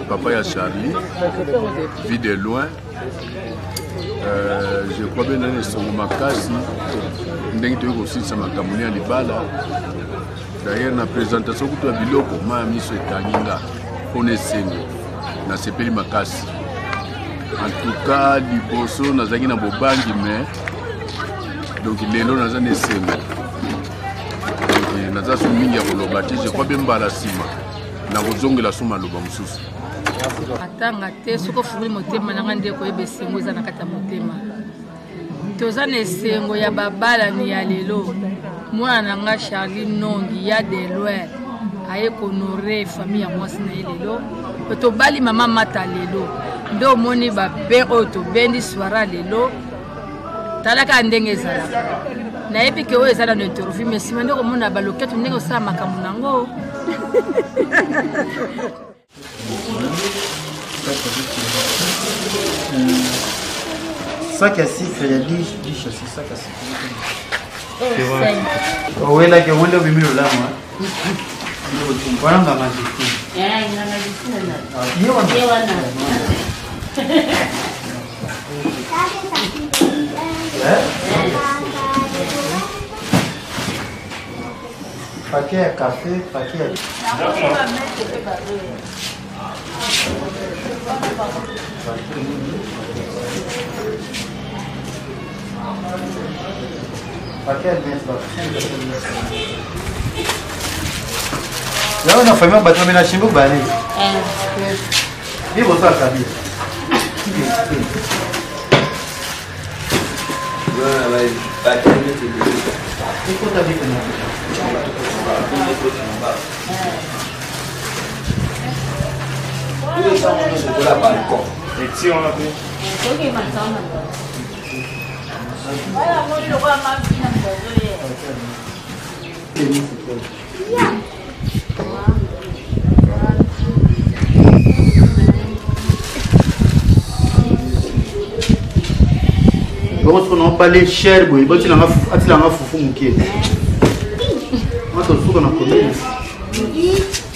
papa ya Charlie, vu de loin. Je crois bien que c'est un makasi. Ndenge aussi ça m'a camouflé à Libala. D'ailleurs, la présentation que tu as biloko, ma mis sur Kaninga, on est sengo, na sepeli makasi. En tout cas, liboso na zangi na bobangi mais donc lelo na zane sengo. Donc na za sumingi ya kolobati, je crois bien mbala sima. Na kozongela suma loba mususu. Atanga te soko furi motema nanga ndeko yebe sengo za nakata motema. Toza na sengo ya babala ni ya lelo. Mwana nanga Charlie Nongi ya de loin aye honorer famille ya mwasi na lelo. To bali mama mata lelo. Ndo moni ba be oto bendi swara lelo. Talaka ndenge zala. Na yebi ke oyo zala no interview mais si mando ko mona ba loketo ndenge osala makambo nango. Sac à sucre, il y a 10 chassis, sac à sucre. Oui, là, il y a un peu de là, moi. Voilà, on va manger. Paquet à café, paquet à... Paquet là on a fait un bateau mais la chimbo balé. Il faut ça cabine. Voilà, ouais, paquet de il faut ta vie et si on a fait donc on n'a pas les chers boy bon tu l'as foufou mouké moi ton souka na commune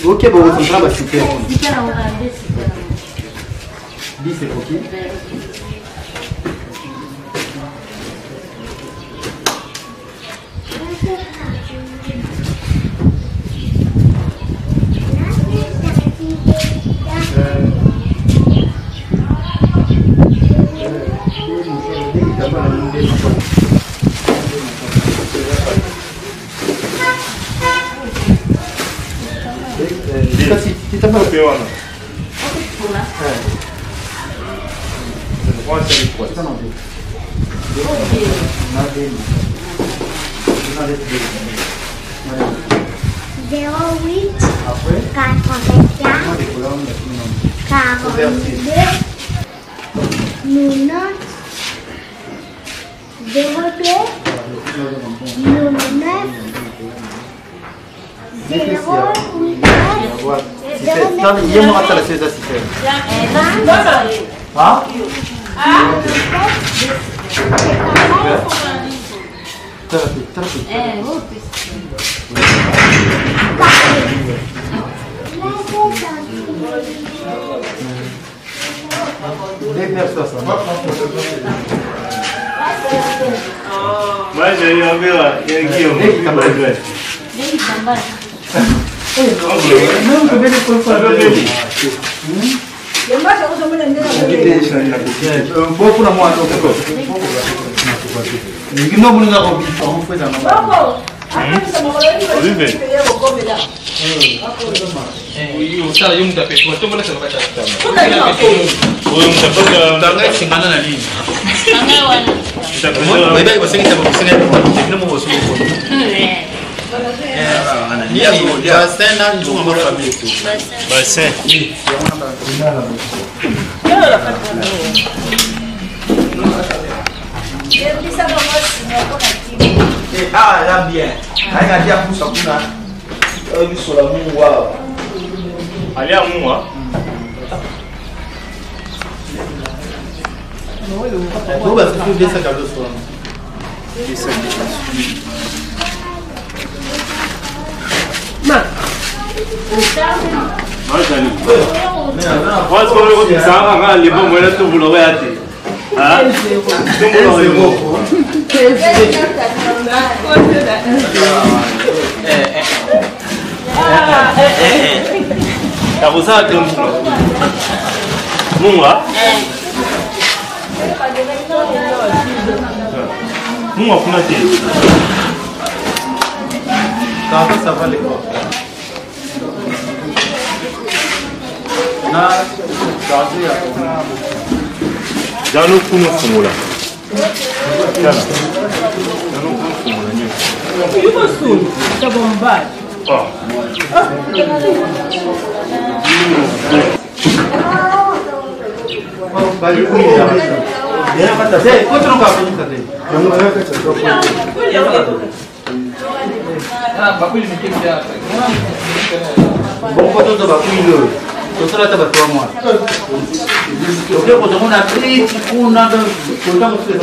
ok bon on travaille super dis c'est ok moi j'ai eu un verre, il y a Guillaume. Ah, là bien. Allez, à pour ça, sur la moue, waouh. Allez à moi. On va se faire ça cadeau sur Moi j'allais. Moi, ce qu'on veut, c'est ça. Les bons moyens, tout vous l'aurez hâté. Hein? Tout vous l'aurez t'as vous ça comme Munga? Munga, comment t'es? Ça va les gars. Jano kuno fumula. Jana. Yuko soon. Kabomba. Bon photo de Bakuilo. Tout ça là t'as pas toi moi. Ok, quand on a pris on a de content de faire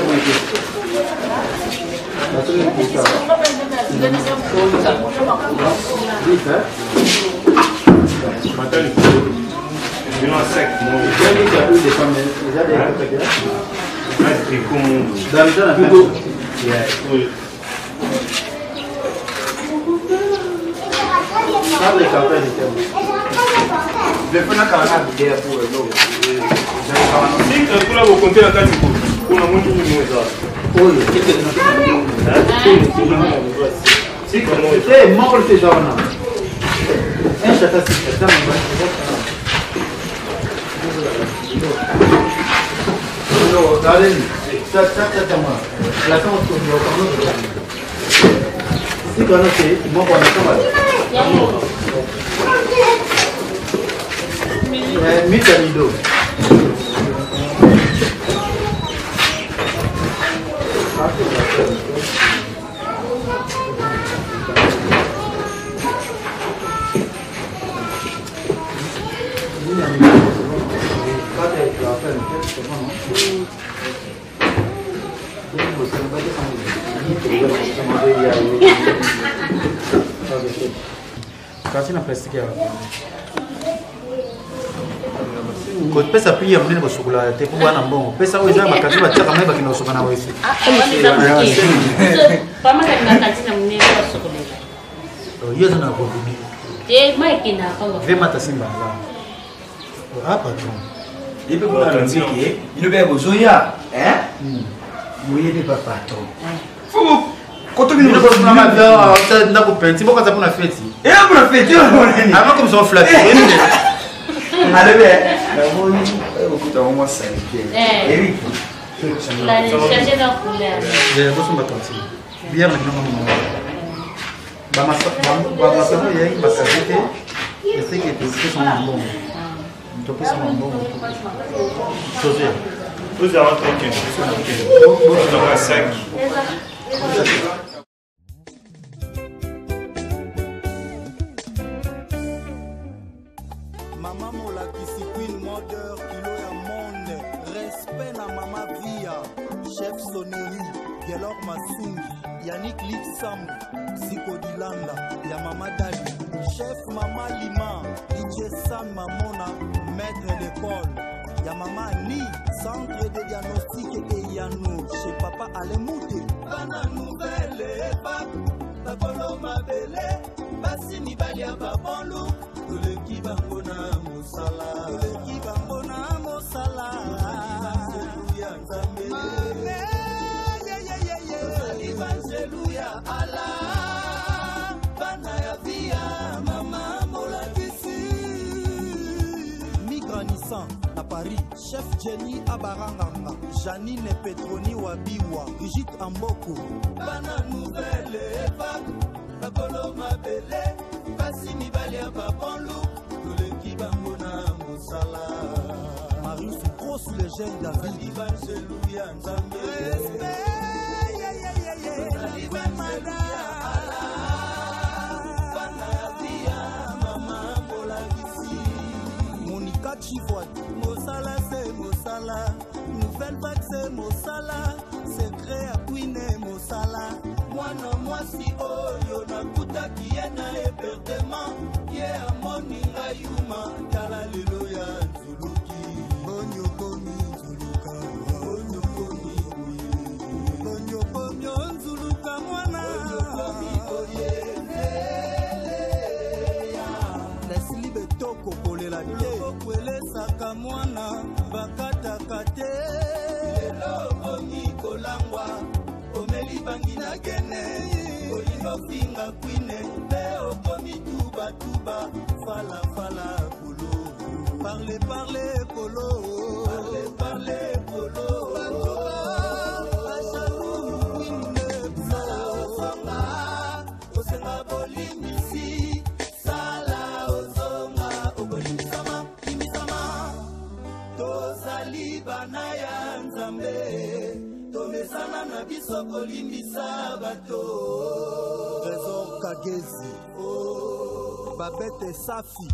pesa pia mnene bosukula te ko bana mbongo pesa oza makazi bataka mai bakino sokana wese Pama kana katina mnene bosukula yoza na ko bimi mai kina ko vema tasimba ah patron ibe ko na nziki ino be bozoya moye be papa to fu koto bino ko na ma bia ta na ko penti boka ta pona feti pour fêter avant comme ça flatter allez bien la moni okuta au moins 5 Eric la chercher dans couleur je bosse ma tante bien na mama ba masa no yai bakazete ese que te c'est son bon to pesa bon chose vous avez entendu vous avez 5 Mama molakisi Queen Mother kilo ya monde respect na mama via chef sonnerie Gelor Masungi Yannick Litsam Ziko Dilanda ya mama Dali chef mama Lima DJ Sam Mamona maître d'école ya mama Ni centre de diagnostic et Yano chez papa Alemute bana nouvelle époque bakolo mabele basi mibali ya babonlu toleki bango na mosala ya nzambe evanjelu ya ala bana ya via mama molakisi migranisan à Paris chef Jenny Abaranganga Janine Petroni Wabiwa Brigitte Amboko bana nouvelle époque bakolo mabele basi mibali ya babonlu toleki bango na mosala Marius grosse légende David Evangelou ya nzambe bana ya via mama molakisi Monica Chivoine mosala c'est mosala nouvelle vague c'est mosala secret à Queen mosala mwana mwasi oyo nakutaki ye na hébertement ye amoni ngai yuma tala lelo ya nzulu mwana bakataka te lelo okomi kolangwa omeli bangi na gene olinga finga kwine mpe okomi tubatuba falafala kolo parle kolo parle kolo osenga bolimbisi sala ozonga okolimbisama limbisama tozali bana ya nzambe tomesana na biso kolimbisa bato Trésor Kagezi Babette Safi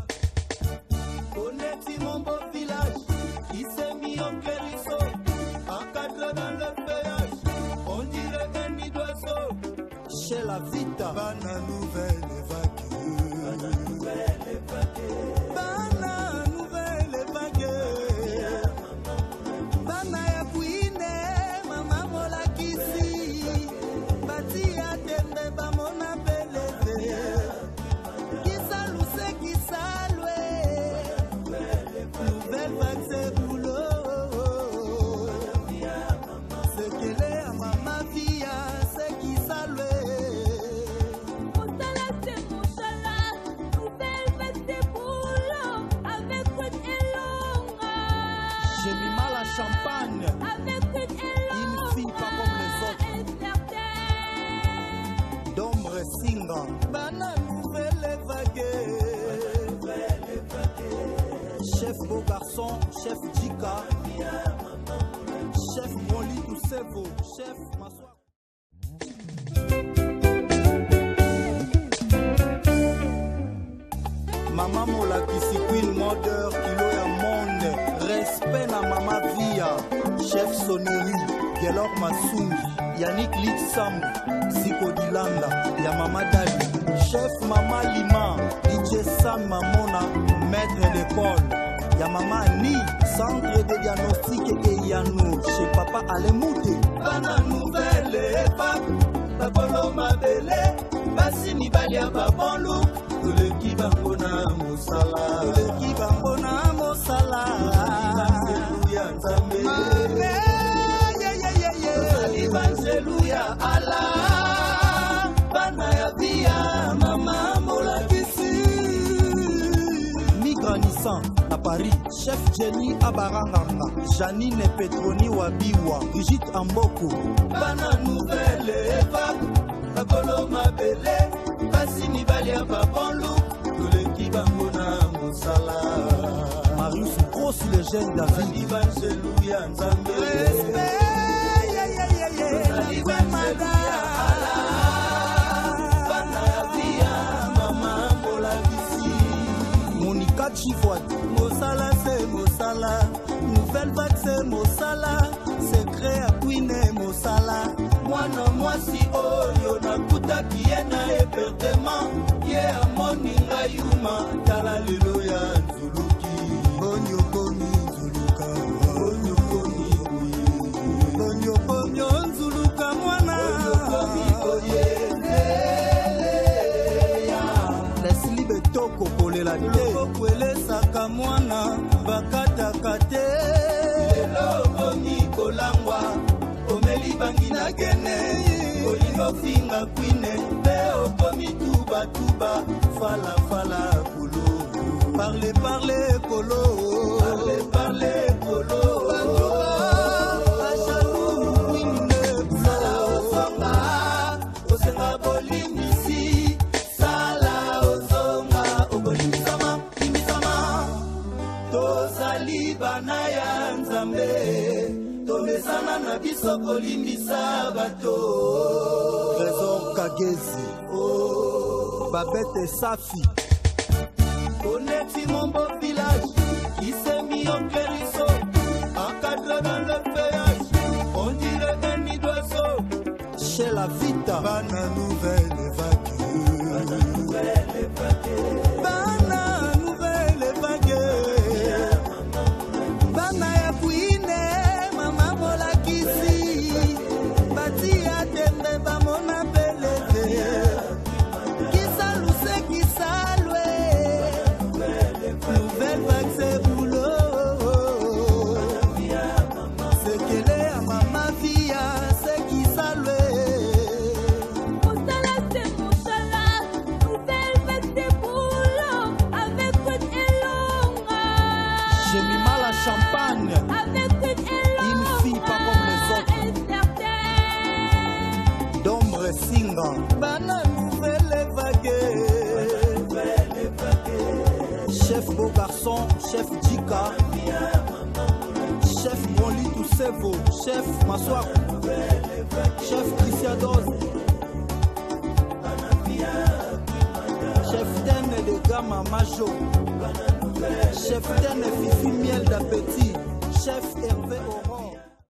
Honnêti mon beau village qui s'est mis en clarisseau encadré dans le feuillage on dirait un nid d'oiseau chez la vita bana nouvelle vague bana nouvelle vague bana ya kuine mama molakisi bati ya tembe bamona beleve kisaluse kisalwe nouvelle vague c'est boulot sekele ya mama via c'est kisalwe j'ai mis mal à champagne une fille pas comme les autres d'ombre singa bana nouvelle vague chef beau garçon chef Djika chef Moli Toussevo chef Massoua Mama molakisi queen modeur kilo ya monde respect na mama via chef Soneri Gelor Masungi Yannick Litsam Ziko Dilanda ya mama Dali chef mama Lima DJ Sam Mamona maître d'école ya mama Ni centre de diagnostic et Yano chez papa Alemouté bana nouvelle époque babolo mabele basi mibali ya babolo Toleki bango na mosala Toleki bango na mosala Alléluia Nzambe Alléluia Allah Bana ya via mama molakisi Migranissan à Paris chef Jenny Abaranganga Janine Petroni Wabiwa Brigitte Amboko Bana nouvelle époque Babolo mabele basi mibali ya babonlu toleki bango na mosala Marius grosse légende David Alléluia Nzambe Monica Chivoine mosala c'est mosala nouvelle vague c'est mosala secret à Queen mosala mwana mwasi oyo nakutaki ye na epertema ye amoni ngai yuma tala lelo ya nzuluki bonyokomi nzuluka bonyokomi bonyokomi nzuluka mwana bonyokomi oyeleya lesili betoko kolela te kokwelesaka mwana bakataka te lelo okomi kolangwa omeli bangi na gene olingo finga kwine mpe okomi tubatuba falafala kolo parle kolo parle kolo achalu kwine sala ozonga osenga bolimbisi sala ozonga okolimbisama limbisama tozali bana ya nzambe tomesana na biso kolimbisa bato Trésor Kagezi Babette Safi Honnêti mon beau village qui s'est mis en clarisseau encadré dans le feuillage on dirait un nid d'oiseau chez la vita bana nouvelle vague bana nouvelle vague bana ya kuine mama molakisi bati ya tembe bamona beleve kisaluse kisalwe nouvelle vague c'est boulot son, chef Djika, chef Bonli Toussevo, chef Maswaku, chef Christiados, chef Ten de Gama Majo, chef Ten Fifi Miel d'Appétit, chef Hervé Orange.